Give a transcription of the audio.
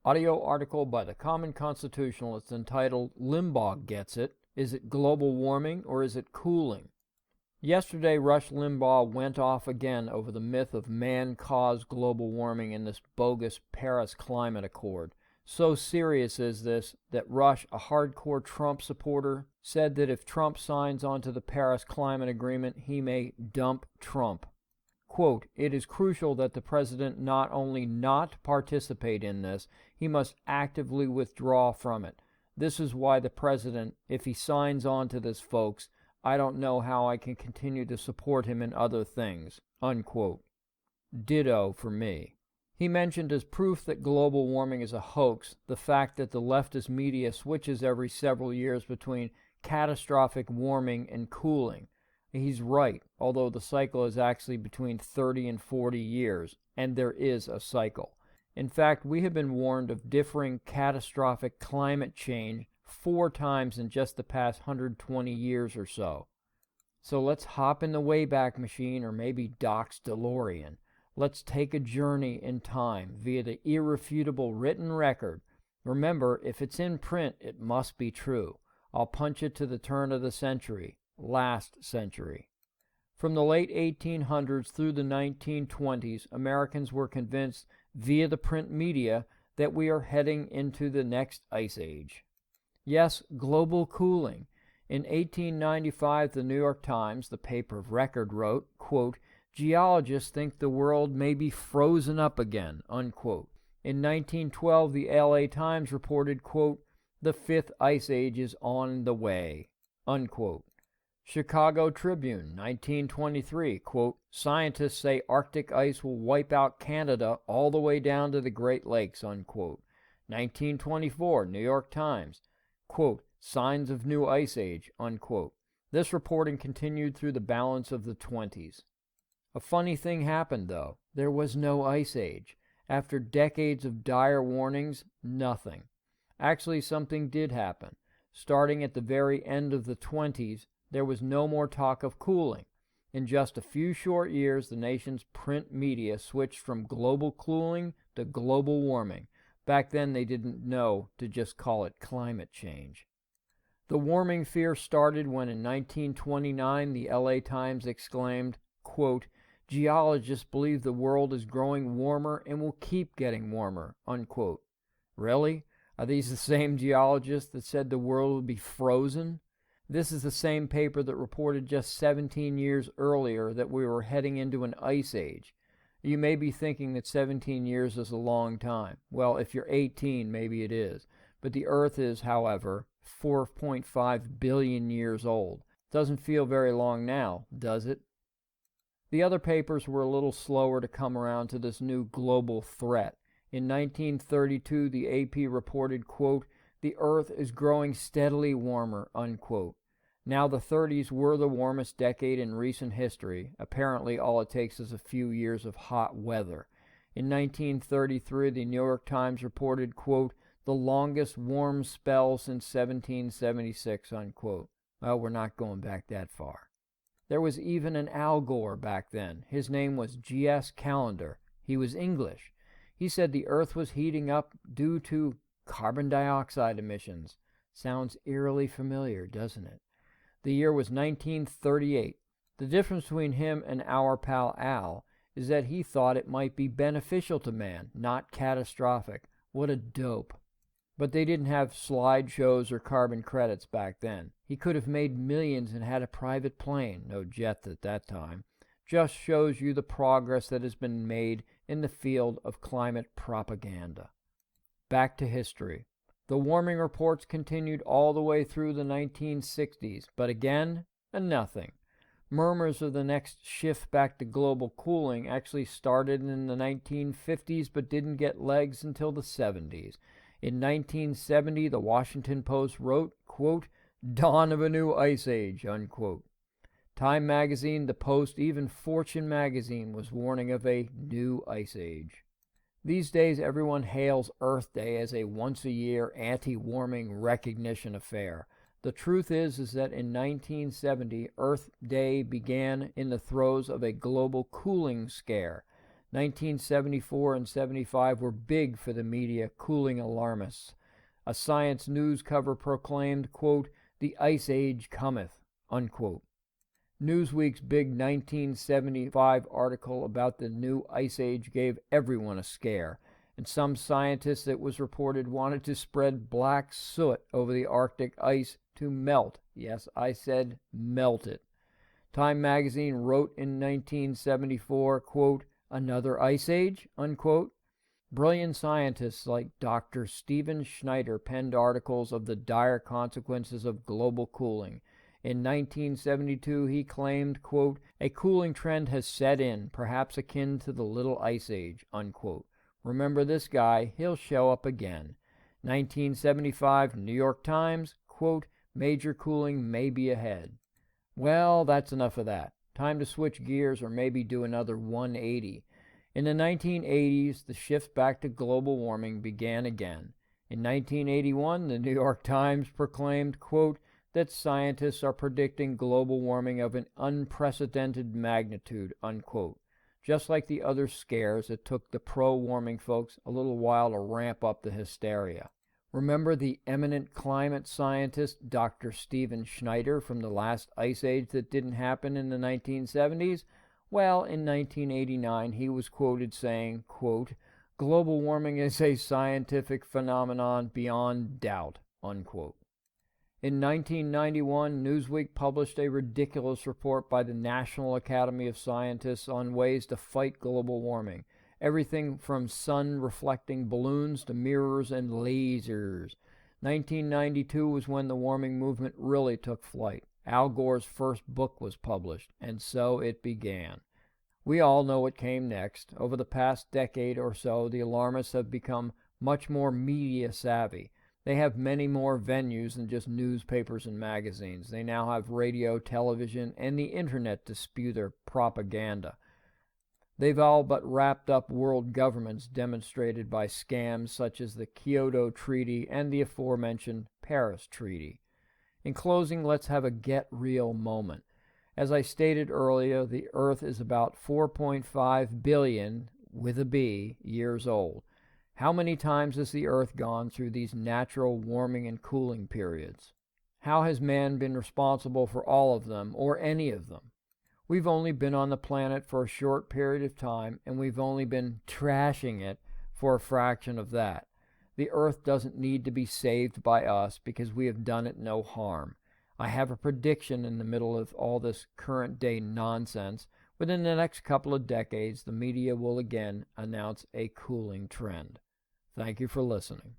Audio article by the Common Constitutionalist entitled Limbaugh Gets It. Is it global warming or is it cooling? Yesterday, Rush Limbaugh went off again over the myth of man-caused global warming in this bogus Paris Climate Accord. So serious is this that Rush, a hardcore Trump supporter, said that if Trump signs onto the Paris Climate Agreement, he may dump Trump. Quote, "It is crucial that the president not only not participate in this, he must actively withdraw from it. This is why the president, if he signs on to this, folks, I don't know how I can continue to support him in other things." Unquote. Ditto for me. He mentioned as proof that global warming is a hoax the fact that the leftist media switches every several years between catastrophic warming and cooling. He's right, although the cycle is actually between 30 and 40 years, and there is a cycle. In fact, we have been warned of differing catastrophic climate change 4 times in just the past 120 years or so. So let's hop in the Wayback Machine or maybe Doc's DeLorean. Let's take a journey in time via the irrefutable written record. Remember, if it's in print, it must be true. I'll punch it to the turn of the century. Last century. From the late 1800s through the 1920s, Americans were convinced via the print media that we are heading into the next ice age. Yes, global cooling. In 1895, the New York Times, the paper of record, wrote, quote, "Geologists think the world may be frozen up again," unquote. In 1912, the LA Times reported, quote, "The 5th ice age is on the way," unquote. Chicago Tribune, 1923, quote, "Scientists say Arctic ice will wipe out Canada all the way down to the Great Lakes," unquote. 1924, New York Times, quote, "Signs of new ice age," unquote. This reporting continued through the balance of the 20s. A funny thing happened, though. There was no ice age. After decades of dire warnings, nothing. Actually, something did happen. Starting at the very end of the 20s, there was no more talk of cooling. In just a few short years, the nation's print media switched from global cooling to global warming. Back then, they didn't know to just call it climate change. The warming fear started when in 1929, the LA Times exclaimed, quote, "Geologists believe the world is growing warmer and will keep getting warmer," unquote. Really? Are these the same geologists that said the world would be frozen? This is the same paper that reported just 17 years earlier that we were heading into an ice age. You may be thinking that 17 years is a long time. Well, if you're 18, maybe it is. But the Earth is, however, 4.5 billion years old. Doesn't feel very long now, does it? The other papers were a little slower to come around to this new global threat. In 1932, the AP reported, quote, "The Earth is growing steadily warmer," unquote. Now the 30s were the warmest decade in recent history. Apparently all it takes is a few years of hot weather. In 1933, the New York Times reported, quote, "The longest warm spell since 1776, unquote. Well, we're not going back that far. There was even an Al Gore back then. His name was G.S. Callender. He was English. He said the Earth was heating up due to carbon dioxide emissions. Sounds eerily familiar, doesn't it? The year was 1938. The difference between him and our pal Al is that he thought it might be beneficial to man, not catastrophic. What a dope. But they didn't have slideshows or carbon credits back then. He could have made millions and had a private plane, no jet at that time. Just shows you the progress that has been made in the field of climate propaganda. Back to history. The warming reports continued all the way through the 1960s, but again, nothing. Murmurs of the next shift back to global cooling actually started in the 1950s but didn't get legs until the 70s. In 1970, the Washington Post wrote, quote, "Dawn of a new ice age," unquote. Time magazine, the Post, even Fortune magazine was warning of a new ice age. These days, everyone hails Earth Day as a once-a-year anti-warming recognition affair. The truth is that in 1970, Earth Day began in the throes of a global cooling scare. 1974 and 75 were big for the media cooling alarmists. A Science News cover proclaimed, quote, "The Ice Age cometh," unquote. Newsweek's big 1975 article about the new Ice Age gave everyone a scare, and some scientists, it was reported, wanted to spread black soot over the Arctic ice to melt. Yes, I said melt it. Time magazine wrote in 1974, quote, "Another ice age," unquote. Brilliant scientists like Dr. Stephen Schneider penned articles of the dire consequences of global cooling. In 1972, he claimed, quote, "A cooling trend has set in, perhaps akin to the Little Ice Age," unquote. Remember this guy, he'll show up again. 1975, New York Times, quote, "Major cooling may be ahead." Well, that's enough of that. Time to switch gears or maybe do another 180. In the 1980s, the shift back to global warming began again. In 1981, the New York Times proclaimed, quote, that scientists are predicting global warming of an unprecedented magnitude, unquote. Just like the other scares, it took the pro-warming folks a little while to ramp up the hysteria. Remember the eminent climate scientist Dr. Stephen Schneider from the last ice age that didn't happen in the 1970s? Well, in 1989, he was quoted saying, quote, "Global warming is a scientific phenomenon beyond doubt," unquote. In 1991, Newsweek published a ridiculous report by the National Academy of Scientists on ways to fight global warming. Everything from sun-reflecting balloons to mirrors and lasers. 1992 was when the warming movement really took flight. Al Gore's first book was published, and so it began. We all know what came next. Over the past decade or so, the alarmists have become much more media savvy. They have many more venues than just newspapers and magazines. They now have radio, television, and the internet to spew their propaganda. They've all but wrapped up world governments, demonstrated by scams such as the Kyoto Treaty and the aforementioned Paris Treaty. In closing, let's have a get real moment. As I stated earlier, the Earth is about 4.5 billion, with a B, years old. How many times has the Earth gone through these natural warming and cooling periods? How has man been responsible for all of them, or any of them? We've only been on the planet for a short period of time, and we've only been trashing it for a fraction of that. The Earth doesn't need to be saved by us because we have done it no harm. I have a prediction in the middle of all this current-day nonsense. Within the next couple of decades, the media will again announce a cooling trend. Thank you for listening.